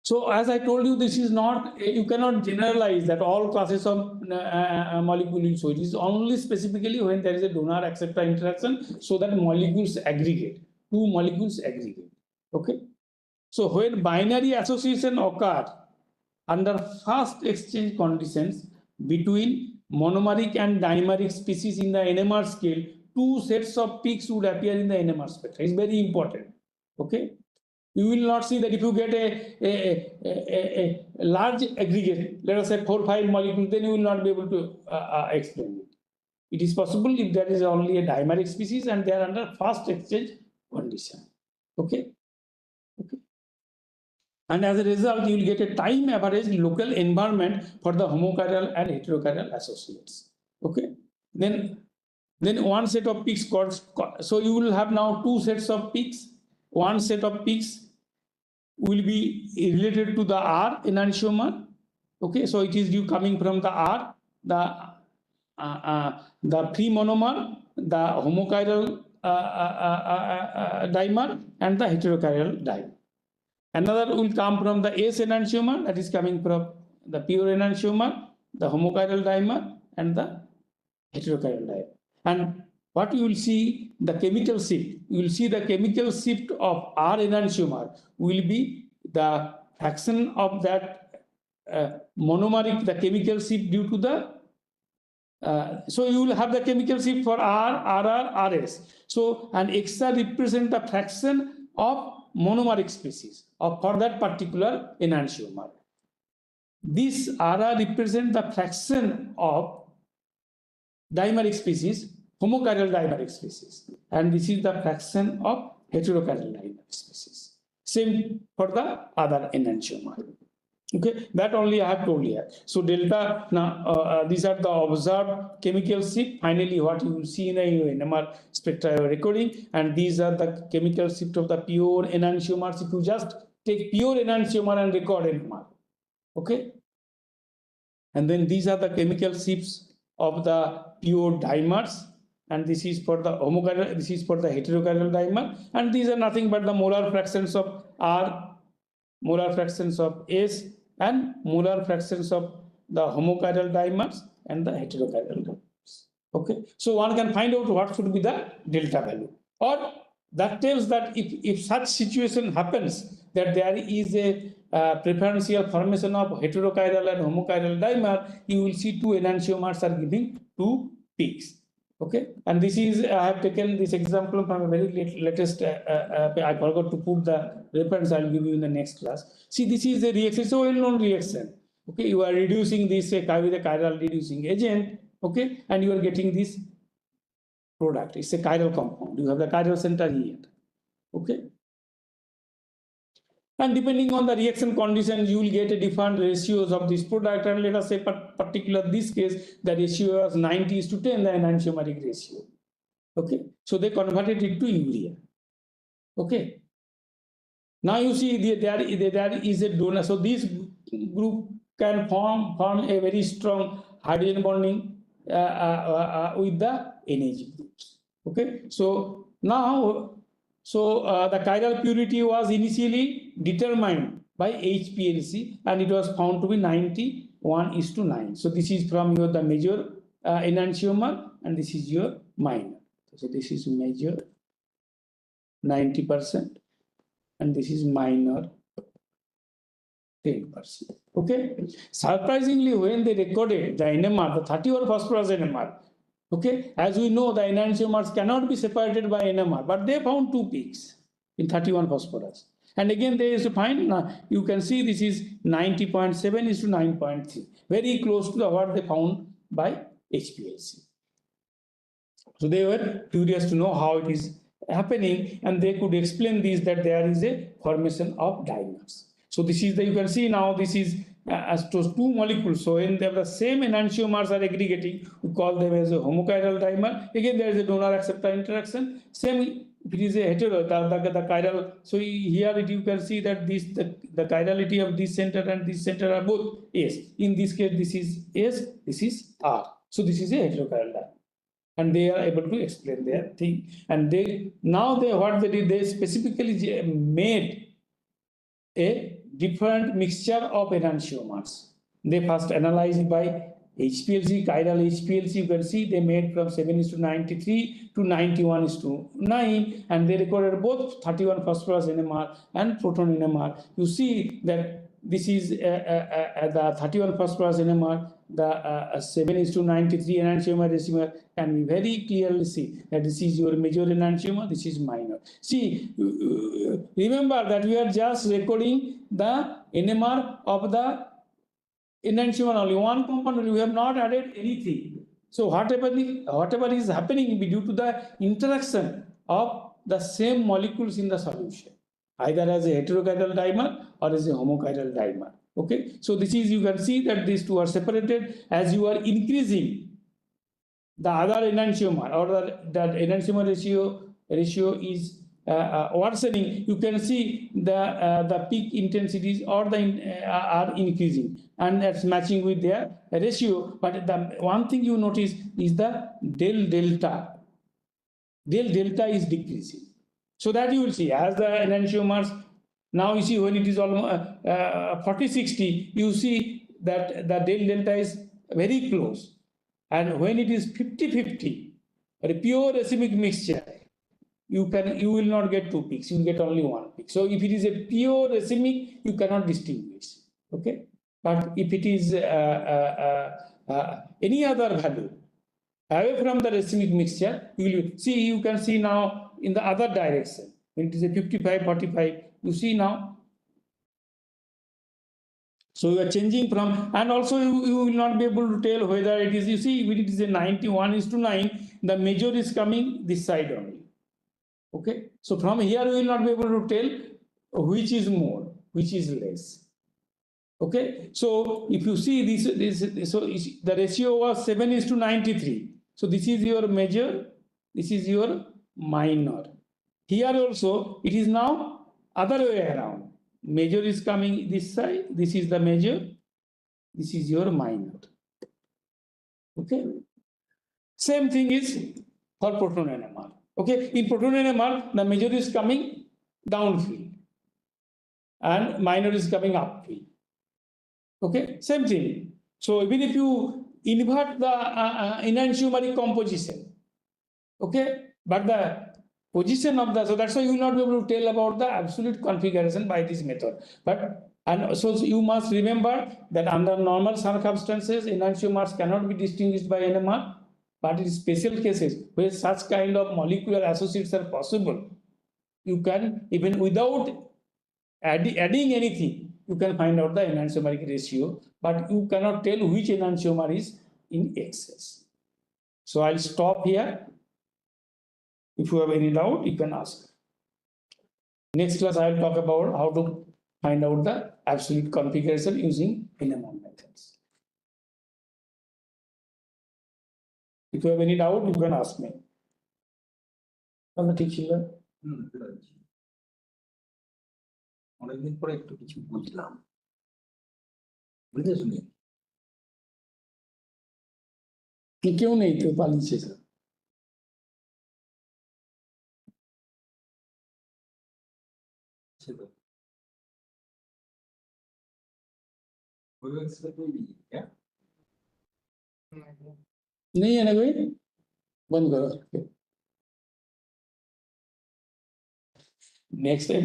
so as I told you, this is not, you cannot generalize that all classes of molecules. So it is only specifically when there is a donor acceptor interaction, so that molecules aggregate, two molecules aggregate. Okay, so when binary association occurs under fast exchange conditions between monomeric and dimeric species in the NMR scale, two sets of peaks would appear in the NMR spectra. It's very important. Okay, you will not see that if you get a large aggregate, let us say 4 or 5 molecules, then you will not be able to explain it. It is possible if there is only a dimeric species and they are under fast exchange condition. Okay. And as a result, you will get a time average local environment for the homochiral and heterochiral associates. Okay. Then one set of peaks so you will have now two sets of peaks. One set of peaks will be related to the R enantiomer. Okay. So it is due coming from the R, the free monomer, the homochiral dimer, and the heterochiral dimer. Another will come from the S enantiomer, that is coming from the pure enantiomer, the homochiral dimer, and the heterochiral dimer. And what you will see, the chemical shift, you will see the chemical shift of R enantiomer will be the fraction of that monomeric, the chemical shift due to the so you will have the chemical shift for R, RR, RS. So, and XR represent the fraction of monomeric species for that particular enantiomer. This RR represents the fraction of dimeric species, homochiral dimeric species, and this is the fraction of heterochiral dimeric species. Same for the other enantiomer. Okay, that only I have told here. So delta, now these are the observed chemical shift. Finally, what you will see in the NMR spectra recording, and these are the chemical shift of the pure enantiomers. If you just take pure enantiomer and record NMR. Okay. And then these are the chemical shifts of the pure dimers. And this is for the homochiral, this is for the heterochiral dimer. And these are nothing but the molar fractions of R, molar fractions of S, and molar fractions of the homochiral dimers and the heterochiral dimers. Okay. So one can find out what should be the delta value. Or that tells that if such situation happens that there is a preferential formation of heterochiral and homochiral dimer, you will see two enantiomers are giving two peaks. Okay, and this is I have taken this example from a very latest. I forgot to put the reference. I'll give you in the next class. See, this is a reaction. It's a well-known reaction. Okay, you are reducing this with a chiral reducing agent. Okay, and you are getting this product. It's a chiral compound. You have the chiral center here. Okay. And depending on the reaction conditions, you will get a different ratios of this product. And let us say, particular this case, the ratio was 90:10, the enantiomeric ratio. Okay, so they converted it to urea. Okay. Now you see there is a donor. So this group can form a very strong hydrogen bonding with the NAG groups. Okay, so now. So the chiral purity was initially determined by HPLC and it was found to be 91:9. So this is from your the major enantiomer and this is your minor. So this is major 90% and this is minor 10%. Okay. Surprisingly, when they recorded the NMR, the 31 phosphorus NMR, okay, as we know, the enantiomers cannot be separated by NMR, but they found two peaks in 31 phosphorus. And again, they used to find, you can see this is 90.7:9.3, very close to what they found by HPLC. So they were curious to know how it is happening, and they could explain this that there is a formation of dimers. So this is the, you can see now this is as to two molecules. So when the same enantiomers are aggregating, we call them as a homochiral dimer. Again, there is a donor acceptor interaction. Same if it is a hetero, the chiral. So here you can see that this the chirality of this center and this center are both S. In this case, this is S, this is R. So this is a heterochiral dimer. And they are able to explain their thing. And they what they did, they specifically made a different mixture of enantiomers. They first analyzed by HPLC, chiral HPLC. You can see they made from 7:93 to 91:9, and they recorded both 31 phosphorus NMR and proton NMR. You see that this is the 31 phosphorus NMR, the 7:93 enantiomer ratio can be very clearly see that this is your major enantiomer, this is minor. See, remember that we are just recording the NMR of the enantiomer only, one component, we have not added anything. So whatever is happening due to the interaction of the same molecules in the solution, either as a heterochiral dimer or as a homochiral dimer. Okay, so this is, you can see that these two are separated as you are increasing the other enantiomer or the enantiomer ratio is worsening. You can see the peak intensities or are increasing, and that's matching with their ratio. But the one thing you notice is the delta. Delta is decreasing. So that you will see as the enantiomers. Now you see when it is almost 40-60, you see that the delta is very close. And when it is 50-50, a pure racemic mixture, you will not get two peaks, you will get only one peak. So if it is a pure racemic, you cannot distinguish. Okay, but if it is any other value away from the racemic mixture, you can see now in the other direction. When it is a 55-45, you see now. So you are changing from, and also you will not be able to tell whether it is, you see, if it is a 91:9, the major is coming this side only. Okay, so from here we will not be able to tell which is more, which is less. Okay, so if you see this so the ratio was 7:93. So this is your major, this is your minor. Here also it is now other way around. major is coming this side, this is the major, this is your minor. Okay. Same thing is for proton NMR. Okay, in proton NMR, the major is coming downfield and minor is coming upfield. Okay, same thing. So even if you invert the enantiomeric composition, okay, but the position of the, so that's why you will not be able to tell about the absolute configuration by this method. But and so you must remember that under normal circumstances, enantiomers cannot be distinguished by NMR, but in special cases where such kind of molecular associates are possible, you can, even without adding anything, you can find out the enantiomeric ratio, but you cannot tell which enantiomer is in excess. So I'll stop here. If you have any doubt, you can ask. Next class, I'll talk about how to find out the absolute configuration using NMR methods. If you have any doubt, you can ask me. অনেকদিন পরে একটু কিছু বুঝলাম, বুঝতে শুনে কেউ নেই তো, পালিয়েছে স্যার। नहीं है ना कोई, बंद करो। Next time